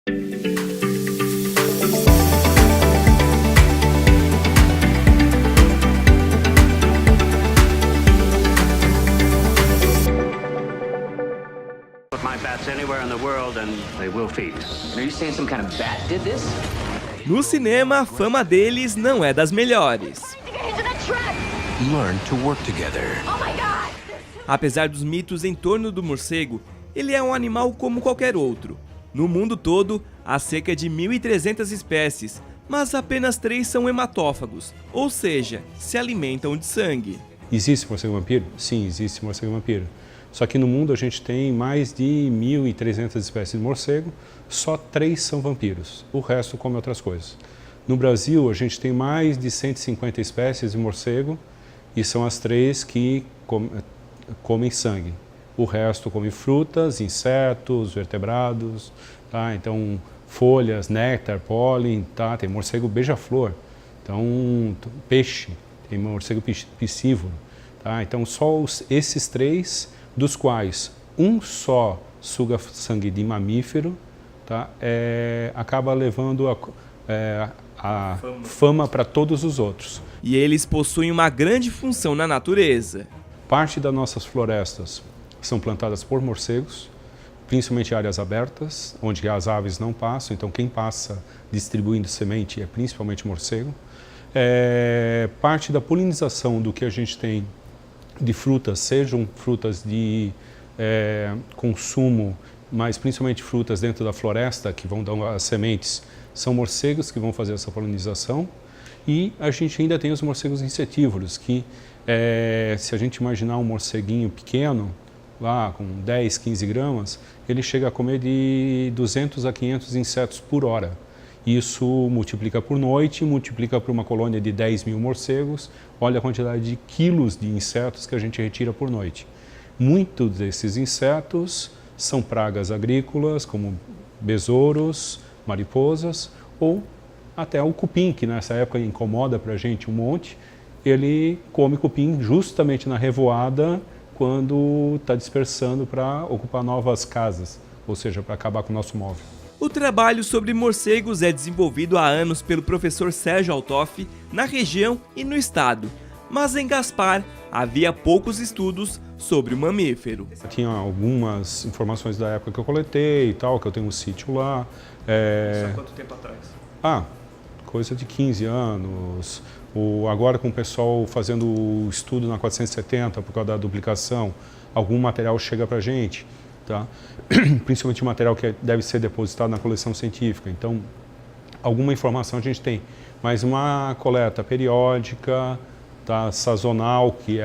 No cinema, a fama deles não é das melhores. Apesar dos mitos em torno do morcego, ele é um animal como qualquer outro. No mundo todo, há cerca de 1.300 espécies, mas apenas 3 são hematófagos, ou seja, se alimentam de sangue. Existe morcego vampiro? Sim, existe morcego vampiro. Só que no mundo a gente tem mais de 1.300 espécies de morcego, só 3 são vampiros, o resto come outras coisas. No Brasil a gente tem mais de 150 espécies de morcego e são as 3 que comem sangue. O resto come frutas, insetos, vertebrados, tá? Então folhas, néctar, pólen, tá? Tem morcego beija-flor, então peixe, tem morcego piscívoro, tá? Então só esses 3, dos quais um só suga sangue de mamífero, tá? Acaba levando a fama para todos os outros. E eles possuem uma grande função na natureza. Parte das nossas florestas são plantadas por morcegos, principalmente áreas abertas, onde as aves não passam, então quem passa distribuindo semente é principalmente morcego. Parte da polinização do que a gente tem de frutas, sejam frutas de consumo, mas principalmente frutas dentro da floresta, que vão dar as sementes, são morcegos que vão fazer essa polinização. E a gente ainda tem os morcegos insetívoros, que se a gente imaginar um morceguinho pequeno, lá com 10, 15 gramas, ele chega a comer de 200 a 500 insetos por hora. Isso multiplica por noite, multiplica por uma colônia de 10.000 morcegos, olha a quantidade de quilos de insetos que a gente retira por noite. Muitos desses insetos são pragas agrícolas, como besouros, mariposas, ou até o cupim, que nessa época incomoda para a gente um monte. Ele come cupim justamente na revoada, quando está dispersando para ocupar novas casas, ou seja, para acabar com o nosso móvel. O trabalho sobre morcegos é desenvolvido há anos pelo professor Sérgio Altoff na região e no estado, mas em Gaspar havia poucos estudos sobre o mamífero. Tinha algumas informações da época que eu coletei e tal, que eu tenho um sítio lá. Isso há quanto tempo atrás? Coisa de 15 anos. Agora com o pessoal fazendo o estudo na 470 por causa da duplicação, algum material chega para a gente, tá? Principalmente material que deve ser depositado na coleção científica. Então, alguma informação a gente tem, mas uma coleta periódica, tá? Sazonal, que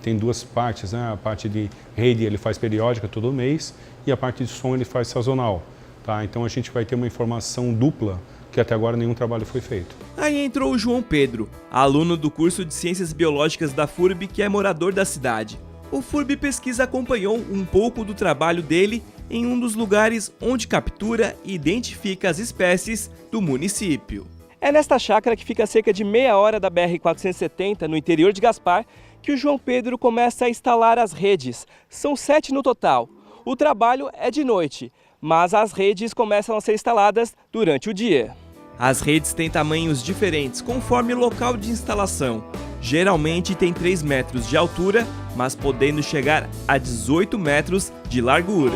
tem 2 partes, né? A parte de rede ele faz periódica todo mês e a parte de som ele faz sazonal, tá? Então a gente vai ter uma informação dupla, que até agora nenhum trabalho foi feito. Aí entrou o João Pedro, aluno do curso de Ciências Biológicas da FURB, que é morador da cidade. O FURB Pesquisa acompanhou um pouco do trabalho dele em um dos lugares onde captura e identifica as espécies do município. É nesta chácara, que fica a cerca de meia hora da BR-470, no interior de Gaspar, que o João Pedro começa a instalar as redes. São 7 no total. O trabalho é de noite, mas as redes começam a ser instaladas durante o dia. As redes têm tamanhos diferentes conforme o local de instalação. Geralmente tem 3 metros de altura, mas podendo chegar a 18 metros de largura.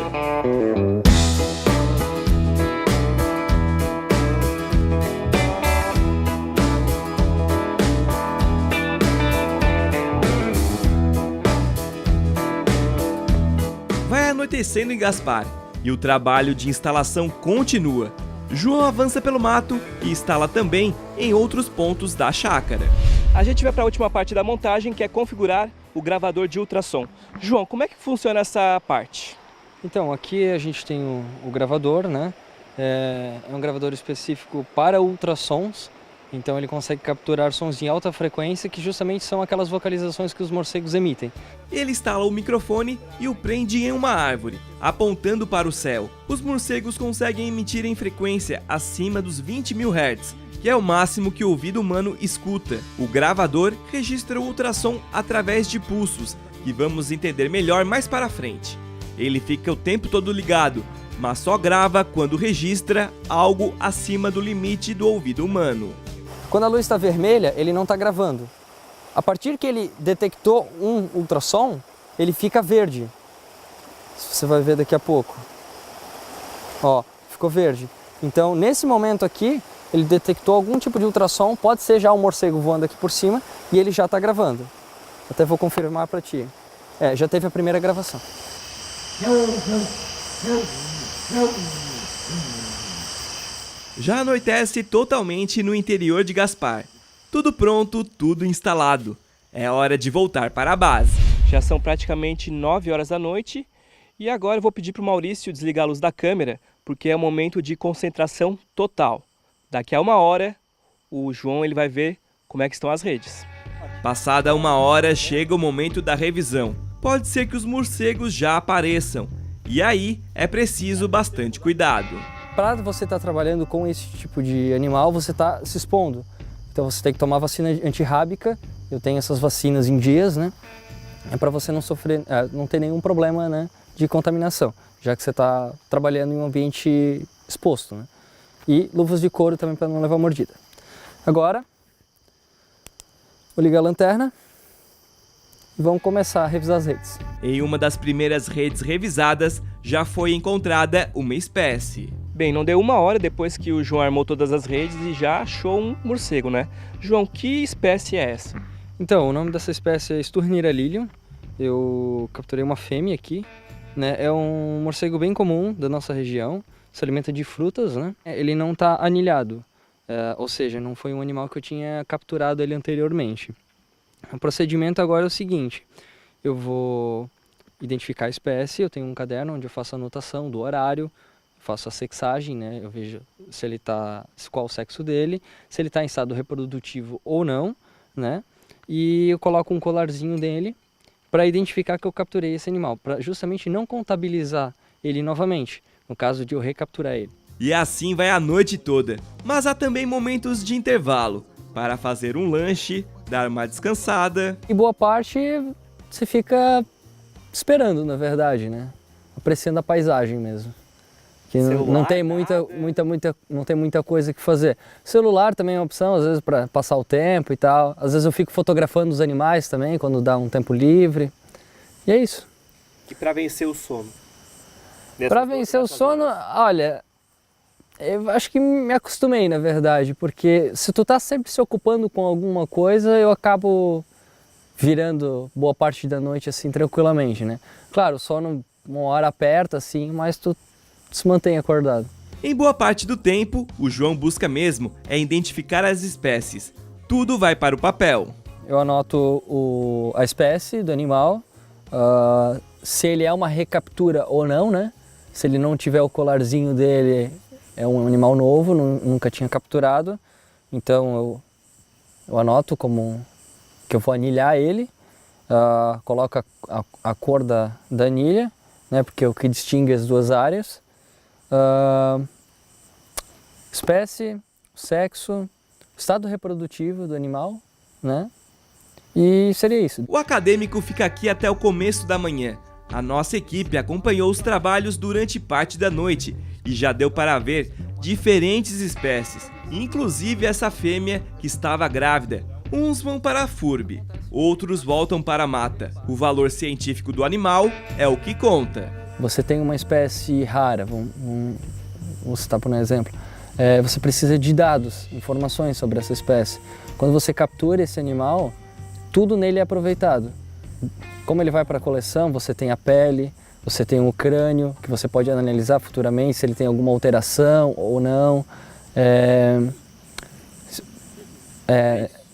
Vai anoitecendo em Gaspar e o trabalho de instalação continua. João avança pelo mato e instala também em outros pontos da chácara. A gente vai para a última parte da montagem, que é configurar o gravador de ultrassom. João, como é que funciona essa parte? Então, aqui a gente tem o gravador, né? É um gravador específico para ultrassons, então ele consegue capturar sons em alta frequência, que justamente são aquelas vocalizações que os morcegos emitem. Ele instala o microfone e o prende em uma árvore, apontando para o céu. Os morcegos conseguem emitir em frequência acima dos 20.000 Hz, que é o máximo que o ouvido humano escuta. O gravador registra o ultrassom através de pulsos, que vamos entender melhor mais para frente. Ele fica o tempo todo ligado, mas só grava quando registra algo acima do limite do ouvido humano. Quando a luz está vermelha, ele não está gravando. A partir que ele detectou um ultrassom, ele fica verde. Você vai ver daqui a pouco. Ó, ficou verde. Então, nesse momento aqui, ele detectou algum tipo de ultrassom, pode ser já um morcego voando aqui por cima, e ele já está gravando. Até vou confirmar para ti. Já teve a primeira gravação. Já anoitece totalmente no interior de Gaspar. Tudo pronto, tudo instalado. É hora de voltar para a base. Já são praticamente 9 horas da noite e agora eu vou pedir para o Maurício desligar a luz da câmera porque é um momento de concentração total. Daqui a 1 hora, o João ele vai ver como é que estão as redes. Passada 1 hora, chega o momento da revisão. Pode ser que os morcegos já apareçam. E aí é preciso bastante cuidado. Para você estar trabalhando com esse tipo de animal, você está se expondo. Então você tem que tomar vacina antirrábica. Eu tenho essas vacinas em dias, né? É para você não sofrer, não ter nenhum problema, né, de contaminação, já que você está trabalhando em um ambiente exposto, né? E luvas de couro também para não levar mordida. Agora, vou ligar a lanterna e vamos começar a revisar as redes. Em uma das primeiras redes revisadas, já foi encontrada uma espécie. Bem, não deu 1 hora depois que o João armou todas as redes e já achou um morcego, né? João, que espécie é essa? Então, o nome dessa espécie é Sturnira lilium. Eu capturei uma fêmea aqui, né? É um morcego bem comum da nossa região, se alimenta de frutas, né? Ele não está anilhado, ou seja, não foi um animal que eu tinha capturado ele anteriormente. O procedimento agora é o seguinte: eu vou identificar a espécie, eu tenho um caderno onde eu faço a anotação do horário, faço a sexagem, né? Eu vejo se ele tá, qual o sexo dele, se ele está em estado reprodutivo ou não, né? E eu coloco um colarzinho dele para identificar que eu capturei esse animal, para justamente não contabilizar ele novamente, no caso de eu recapturar ele. E assim vai a noite toda, mas há também momentos de intervalo, para fazer um lanche, dar uma descansada. E boa parte você fica esperando, na verdade, né? Apreciando a paisagem mesmo. Que não tem não tem muita coisa que fazer. Celular também é uma opção, às vezes para passar o tempo e tal. Às vezes eu fico fotografando os animais também, quando dá um tempo livre. E é isso. E para vencer o sono? Para vencer o sono, olha, eu acho que me acostumei, na verdade, porque se tu tá sempre se ocupando com alguma coisa, eu acabo virando boa parte da noite assim tranquilamente, né? Claro, o sono 1 hora aperta assim, mas tu se mantém acordado. Em boa parte do tempo, o João busca mesmo identificar as espécies. Tudo vai para o papel. Eu anoto a espécie do animal, se ele é uma recaptura ou não, né? Se ele não tiver o colarzinho dele, é um animal novo, nunca tinha capturado. Então eu anoto como que eu vou anilhar ele, coloco a cor da anilha, né? Porque é o que distingue as duas áreas. Espécie, sexo, estado reprodutivo do animal, né? E seria isso. O acadêmico fica aqui até o começo da manhã. A nossa equipe acompanhou os trabalhos durante parte da noite e já deu para ver diferentes espécies, inclusive essa fêmea que estava grávida. Uns vão para a FURB, outros voltam para a mata. O valor científico do animal é o que conta. Você tem uma espécie rara, vamos citar por um exemplo, você precisa de dados, informações sobre essa espécie. Quando você captura esse animal, tudo nele é aproveitado. Como ele vai para a coleção, você tem a pele, você tem o crânio, que você pode analisar futuramente se ele tem alguma alteração ou não.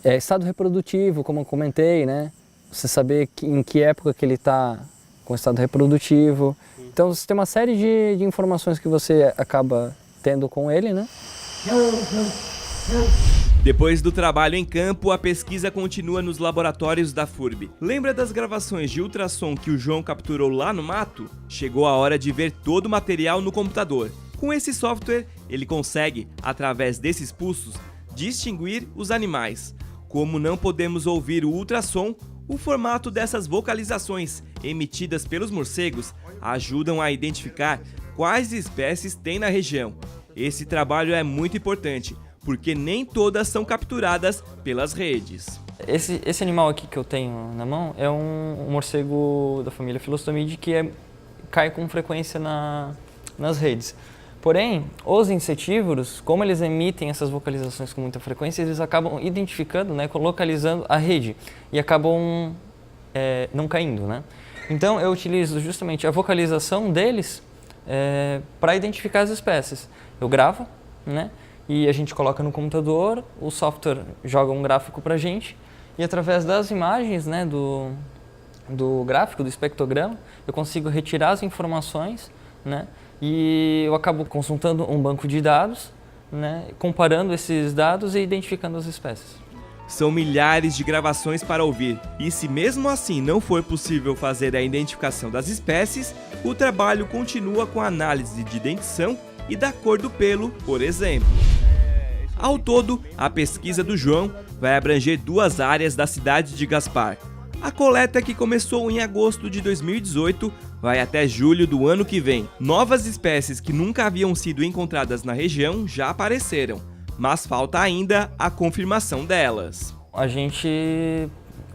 Estado reprodutivo, como eu comentei, né? Você saber em que época que ele está com estado reprodutivo. Então você tem uma série de informações que você acaba tendo com ele, né? Depois do trabalho em campo, a pesquisa continua nos laboratórios da FURB. Lembra das gravações de ultrassom que o João capturou lá no mato? Chegou a hora de ver todo o material no computador. Com esse software, ele consegue, através desses pulsos, distinguir os animais. Como não podemos ouvir o ultrassom, o formato dessas vocalizações emitidas pelos morcegos ajudam a identificar quais espécies tem na região. Esse trabalho é muito importante, porque nem todas são capturadas pelas redes. Esse animal aqui que eu tenho na mão é um morcego da família Philostomide que cai com frequência nas redes. Porém, os insetívoros, como eles emitem essas vocalizações com muita frequência, eles acabam identificando, né, localizando a rede e acabam não caindo, né? Então eu utilizo justamente a vocalização deles para identificar as espécies. Eu gravo, né, e a gente coloca no computador, o software joga um gráfico para a gente e através das imagens, né, do gráfico, do espectrograma, eu consigo retirar as informações, né, e eu acabo consultando um banco de dados, né, comparando esses dados e identificando as espécies. São milhares de gravações para ouvir, e se mesmo assim não for possível fazer a identificação das espécies, o trabalho continua com a análise de dentição e da cor do pelo, por exemplo. Ao todo, a pesquisa do João vai abranger 2 áreas da cidade de Gaspar. A coleta, que começou em agosto de 2018, vai até julho do ano que vem. Novas espécies que nunca haviam sido encontradas na região já apareceram, mas falta ainda a confirmação delas. A gente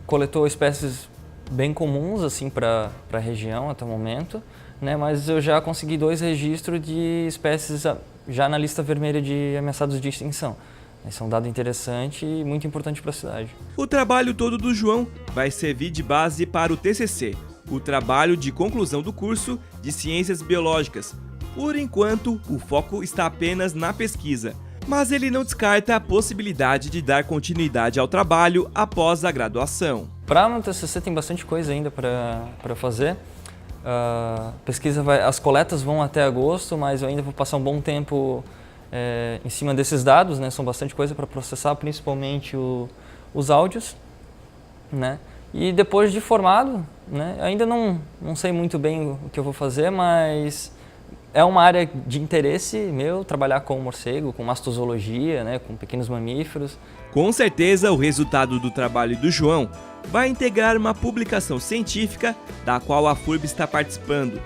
coletou espécies bem comuns assim para a região até o momento, né? Mas eu já consegui 2 registros de espécies já na lista vermelha de ameaçados de extinção. Esse é um dado interessante e muito importante para a cidade. O trabalho todo do João vai servir de base para o TCC, o trabalho de conclusão do curso de Ciências Biológicas. Por enquanto, o foco está apenas na pesquisa, mas ele não descarta a possibilidade de dar continuidade ao trabalho após a graduação. Para o TCC tem bastante coisa ainda para fazer. As coletas vão até agosto, mas eu ainda vou passar um bom tempo em cima desses dados, né? São bastante coisa para processar, principalmente os áudios, né? E depois de formado, né? Ainda não sei muito bem o que eu vou fazer, mas é uma área de interesse meu trabalhar com morcego, com mastozoologia, né? Com pequenos mamíferos. Com certeza, o resultado do trabalho do João vai integrar uma publicação científica da qual a FURB está participando.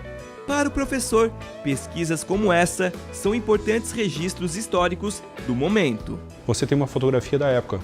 Para o professor, pesquisas como essa são importantes registros históricos do momento. Você tem uma fotografia da época,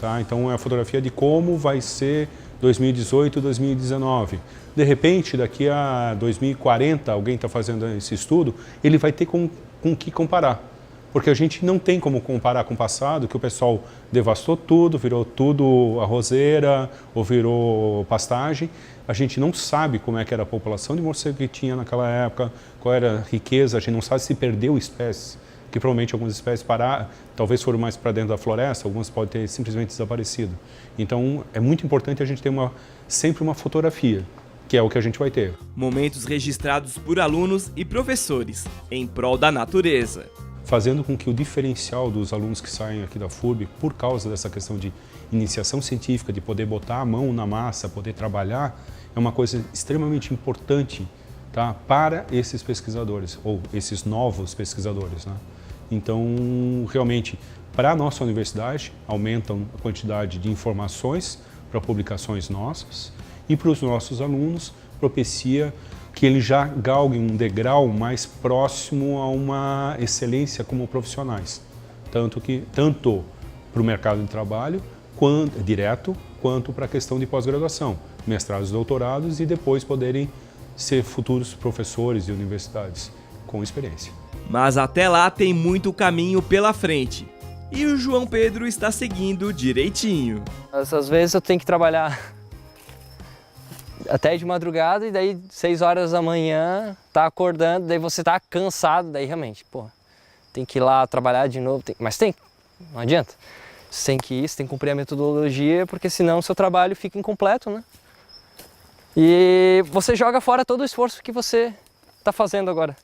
tá? Então é a fotografia de como vai ser 2018, 2019. De repente, daqui a 2040, alguém está fazendo esse estudo, ele vai ter com que comparar. Porque a gente não tem como comparar com o passado, que o pessoal devastou tudo, virou tudo arrozeira ou virou pastagem. A gente não sabe como é que era a população de morcego que tinha naquela época, qual era a riqueza, a gente não sabe se perdeu espécies, que provavelmente algumas espécies talvez foram mais para dentro da floresta, algumas podem ter simplesmente desaparecido. Então é muito importante a gente ter sempre uma fotografia, que é o que a gente vai ter. Momentos registrados por alunos e professores, em prol da natureza. Fazendo com que o diferencial dos alunos que saem aqui da FURB, por causa dessa questão de iniciação científica, de poder botar a mão na massa, poder trabalhar, é uma coisa extremamente importante, tá, para esses pesquisadores, ou esses novos pesquisadores, né? Então, realmente, para a nossa universidade, aumentam a quantidade de informações para publicações nossas, e para os nossos alunos, propicia que eles já galguem um degrau mais próximo a uma excelência como profissionais, tanto para o mercado de trabalho, direto, quanto para a questão de pós-graduação, mestrados e doutorados, e depois poderem ser futuros professores de universidades com experiência. Mas até lá tem muito caminho pela frente, e o João Pedro está seguindo direitinho. Às vezes eu tenho que trabalhar até de madrugada e daí 6 horas da manhã tá acordando, daí você tá cansado, daí realmente, pô, tem que ir lá trabalhar de novo, mas não adianta. Você tem que ir, você tem que cumprir a metodologia, porque senão o seu trabalho fica incompleto, né? E você joga fora todo o esforço que você tá fazendo agora.